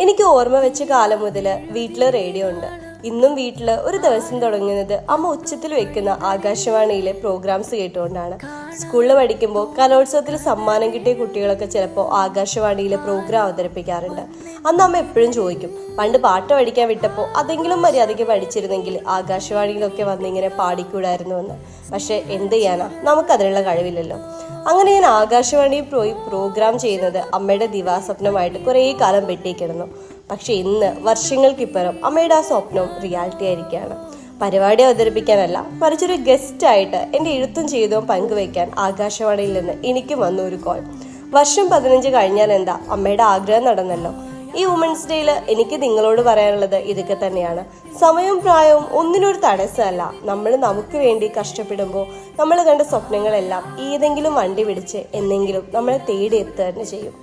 എനിക്ക് ഓർമ്മ വെച്ച കാലം മുതൽ വീട്ടില് റേഡിയോ ഉണ്ട്. ഇന്നും വീട്ടില് ഒരു ദിവസം തുടങ്ങുന്നത് അമ്മ ഉച്ചത്തിൽ വെക്കുന്ന ആകാശവാണിയിലെ പ്രോഗ്രാംസ് കേട്ടുകൊണ്ടാണ്. സ്കൂളിൽ പഠിക്കുമ്പോൾ കലോത്സവത്തിൽ സമ്മാനം കിട്ടിയ കുട്ടികളൊക്കെ ചിലപ്പോൾ ആകാശവാണിയിലെ പ്രോഗ്രാം അവതരിപ്പിക്കാറുണ്ട്. അന്ന് അമ്മ എപ്പോഴും ചോദിക്കും, പണ്ട് പാട്ട് പഠിക്കാൻ വിട്ടപ്പോൾ അതെങ്കിലും മര്യാദയ്ക്ക് പഠിച്ചിരുന്നെങ്കിൽ ആകാശവാണിയിലൊക്കെ വന്നിങ്ങനെ പാടിക്കൂടായിരുന്നു എന്ന്. പക്ഷെ എന്ത് ചെയ്യാനാ, നമുക്കതിനുള്ള കഴിവില്ലല്ലോ. അങ്ങനെ ഞാൻ ആകാശവാണിയിൽ പോയി പ്രോഗ്രാം ചെയ്യുന്നത് അമ്മയുടെ ദിവാസ്വപ്നമായിട്ട് കുറേ കാലം വെട്ടിക്കിടന്നു. പക്ഷെ ഇന്ന് വർഷങ്ങൾക്കിപ്പുറം അമ്മയുടെ ആ സ്വപ്നം റിയാലിറ്റി ആയിരിക്കുകയാണ്. പരിപാടി അവതരിപ്പിക്കാനല്ല, മറിച്ചൊരു ഗസ്റ്റായിട്ട് എൻ്റെ എഴുത്തും ചെയ്തവും പങ്കുവയ്ക്കാൻ ആകാശവാണിയിൽ നിന്ന് എനിക്കും വന്നു ഒരു കോൾ. വർഷം 15 കഴിഞ്ഞാൽ എന്താ, അമ്മയുടെ ആഗ്രഹം നടന്നല്ലോ. ഈ വുമൻസ് ഡേയിൽ എനിക്ക് നിങ്ങളോട് പറയാനുള്ളത് ഇതൊക്കെ തന്നെയാണ്. സമയവും പ്രായവും ഒന്നിനൊരു തടസ്സമല്ല. നമ്മൾ നമുക്ക് വേണ്ടി കഷ്ടപ്പെടുമ്പോൾ നമ്മൾ കണ്ട സ്വപ്നങ്ങളെല്ലാം ഏതെങ്കിലും വണ്ടി പിടിച്ച് എന്നെങ്കിലും നമ്മളെ തേടി എത്തുക തന്നെ ചെയ്യും.